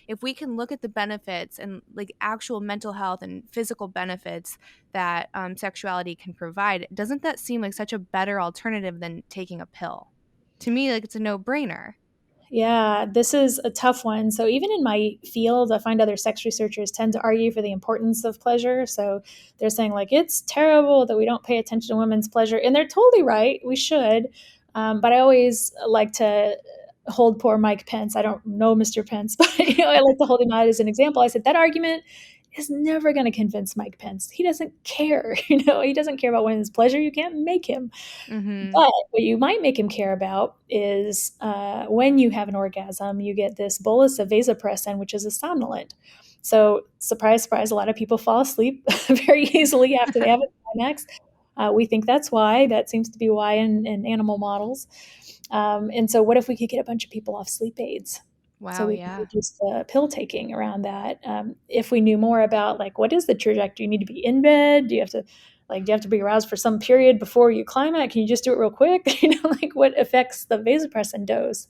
if we can look at the benefits and like actual mental health and physical benefits that sexuality can provide, doesn't that seem like such a better alternative than taking a pill? To me, like it's a no-brainer. Yeah, this is a tough one. So, even in my field, I find other sex researchers tend to argue for the importance of pleasure. So, they're saying, like, it's terrible that we don't pay attention to women's pleasure. And they're totally right. We should. But I always like to hold poor Mike Pence. I don't know Mr. Pence, but I like to hold him out as an example. I said, that argument is never going to convince Mike Pence. He doesn't care. He doesn't care about women's pleasure. You can't make him. Mm-hmm. But what you might make him care about is when you have an orgasm, you get this bolus of vasopressin, which is a somnolent. So, surprise, surprise, a lot of people fall asleep very easily after they have a climax. We think that's why. That seems to be why in animal models. And so, what if we could get a bunch of people off sleep aids? So Wow, we can yeah. reduce the pill taking around that. If we knew more about like what is the trajectory, you need to be in bed. Do you have to be aroused for some period before you climax? Can you just do it real quick? Like what affects the vasopressin dose?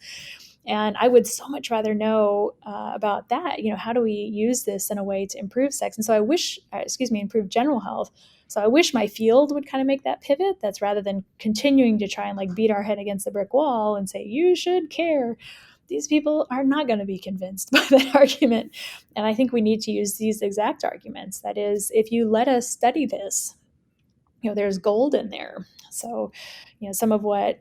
And I would so much rather know about that. How do we use this in a way to improve sex? And so I wish, improve general health. So I wish my field would kind of make that pivot. That's rather than continuing to try and like beat our head against the brick wall and say, you should care. These people are not going to be convinced by that argument. And I think we need to use these exact arguments. That is, if you let us study this, there's gold in there. So, some of what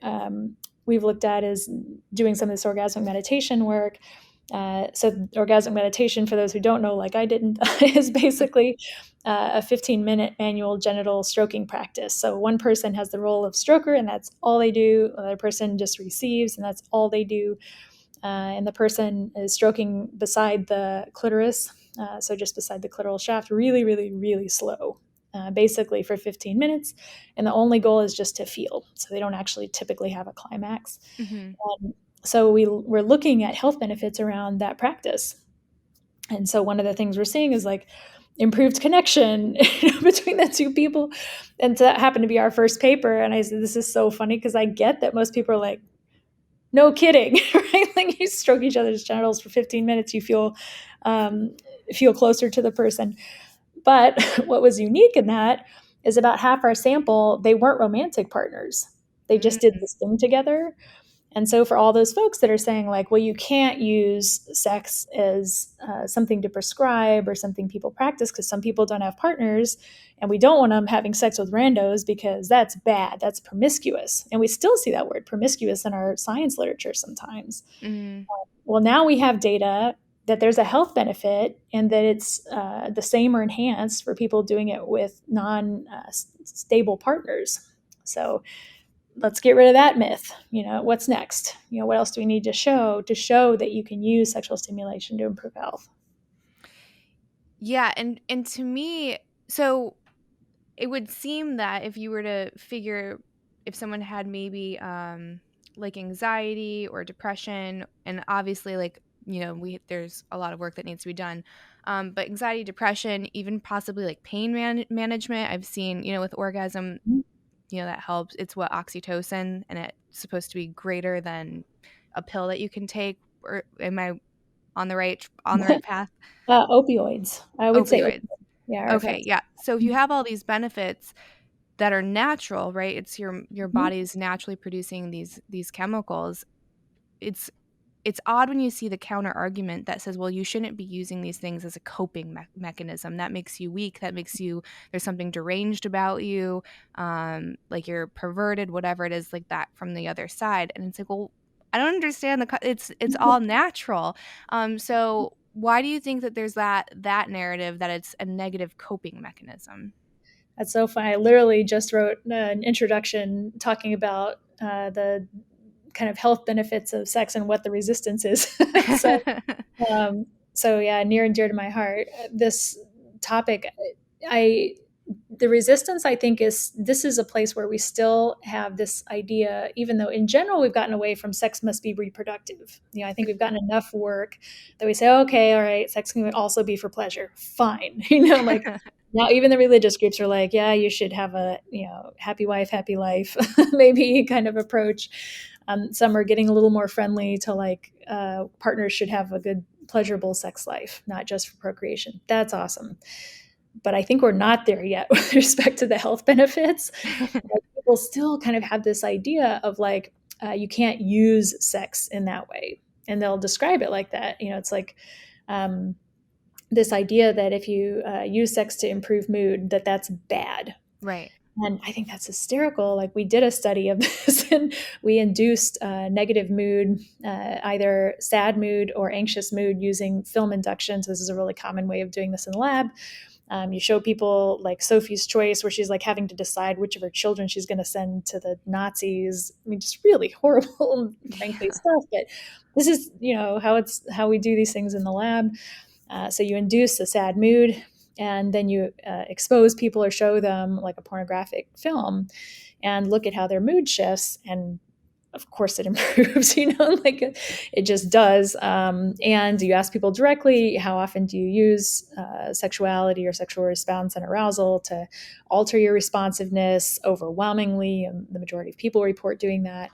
we've looked at is doing some of this orgasmic meditation work. So, orgasmic meditation, for those who don't know, like I didn't, is basically a 15-minute manual genital stroking practice. So, one person has the role of stroker, and that's all they do. Another person just receives, and that's all they do. And the person is stroking beside the clitoris, so just beside the clitoral shaft, really, really, really slow. Basically for 15 minutes. And the only goal is just to feel. So they don't actually typically have a climax. Mm-hmm. So we're looking at health benefits around that practice. And so one of the things we're seeing is like improved connection between the two people. And so that happened to be our first paper. And I said, this is so funny because I get that most people are like, no kidding, right? Like you stroke each other's genitals for 15 minutes, you feel closer to the person. But what was unique in that is about half our sample, they weren't romantic partners. They just did Mm-hmm. this thing together. And so, for all those folks that are saying, like, well, you can't use sex as something to prescribe or something people practice because some people don't have partners, and we don't want them having sex with randos because that's bad. That's promiscuous. And we still see that word promiscuous in our science literature sometimes. Mm-hmm. Well, now we have data that there's a health benefit and that it's the same or enhanced for people doing it with non-stable partners. So let's get rid of that myth. What's next? What else do we need to show that you can use sexual stimulation to improve health? Yeah, and to me, so it would seem that if you were to figure if someone had maybe like anxiety or depression, and obviously like we there's a lot of work that needs to be done, but anxiety, depression, even possibly like pain management, I've seen with orgasm, that helps. It's what, oxytocin, and it's supposed to be greater than a pill that you can take. Or am I on the right path? Opioids, I would say. Opioids. Yeah, are Okay, effective. yeah. So if you have all these benefits that are natural, right? It's your Mhm. body's naturally producing these chemicals. It's odd when you see the counter argument that says, well, you shouldn't be using these things as a coping mechanism. That makes you weak. That makes you, there's something deranged about you, like you're perverted, whatever it is, like that from the other side. And it's like, well, I don't understand it's all natural. So why do you think that there's that narrative that it's a negative coping mechanism? That's so funny. I literally just wrote an introduction talking about the kind of health benefits of sex and what the resistance is. so, so yeah, near and dear to my heart. This topic, I the resistance, I think, is this is a place where we still have this idea, even though in general we've gotten away from sex must be reproductive. I think we've gotten enough work that we say, okay, all right, sex can also be for pleasure. Fine. Like now even the religious groups are like, yeah, you should have a, happy wife, happy life, maybe kind of approach. Some are getting a little more friendly to like partners should have a good, pleasurable sex life, not just for procreation. That's awesome. But I think we're not there yet with respect to the health benefits. Like, people still kind of have this idea of like, you can't use sex in that way. And they'll describe it like that. It's like, um, this idea that if you use sex to improve mood, that's bad. Right. And I think that's hysterical. Like, we did a study of this, and we induced negative mood, either sad mood or anxious mood, using film induction. So this is a really common way of doing this in the lab. You show people like Sophie's Choice, where she's like having to decide which of her children she's going to send to the Nazis. I mean, just really horrible, frankly, stuff. But this is, how we do these things in the lab. So you induce a sad mood, and then you expose people or show them like a pornographic film, and look at how their mood shifts. And of course it improves, like it just does. And you ask people directly, how often do you use sexuality or sexual response and arousal to alter your responsiveness? Overwhelmingly, the majority of people report doing that.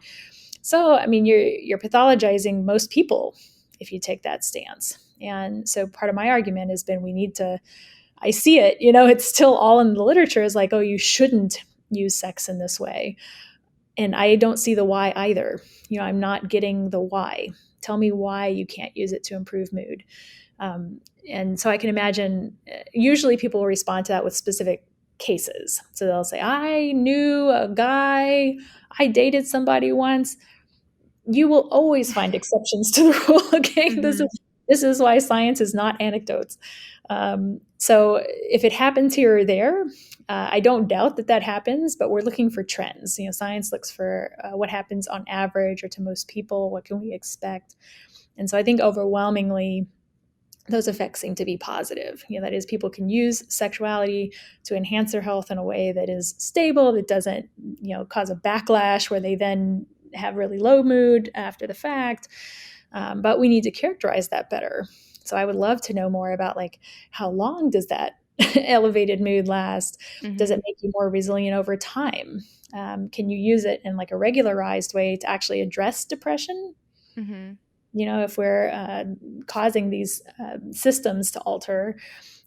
So, I mean, you're pathologizing most people if you take that stance. And so part of my argument has been, we need to, I see it, it's still all in the literature, is like, oh, you shouldn't use sex in this way. And I don't see the why either. I'm not getting the why. Tell me why you can't use it to improve mood. And so I can imagine, usually people will respond to that with specific cases. So they'll say, I knew a guy, I dated somebody once. You will always find exceptions to the rule. Okay, Mm-hmm. this is why science is not anecdotes. So if it happens here or there, I don't doubt that happens, but we're looking for trends. Science looks for what happens on average or to most people. What can we expect? And so I think overwhelmingly, those effects seem to be positive. That is, people can use sexuality to enhance their health in a way that is stable, that doesn't, cause a backlash where they then have really low mood after the fact. But we need to characterize that better. So I would love to know more about, like, how long does that elevated mood last? Does Mm-hmm. it make you more resilient over time? Can you use it in like a regularized way to actually address depression? Mm-hmm. If we're causing these systems to alter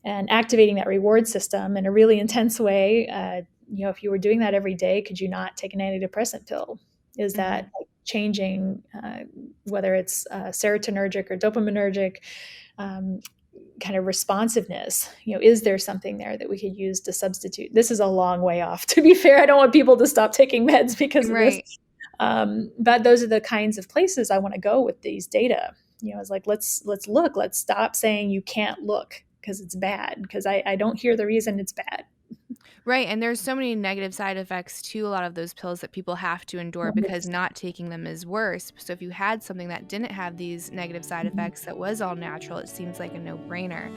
and activating that reward system in a really intense way, if you were doing that every day, could you not take an antidepressant pill? Is Mm-hmm. that like changing, whether it's serotonergic or dopaminergic, um, kind of responsiveness? Is there something there that we could use to substitute? This is a long way off. To be fair, I don't want people to stop taking meds because of this. Right. But those are the kinds of places I want to go with these data. It's like, let's look. Let's stop saying you can't look because it's bad, because I don't hear the reason it's bad. Right, and there's so many negative side effects to a lot of those pills that people have to endure because 100%. not taking them is worse. So if you had something that didn't have these negative side Mhm. effects that was all natural, it seems like a no-brainer.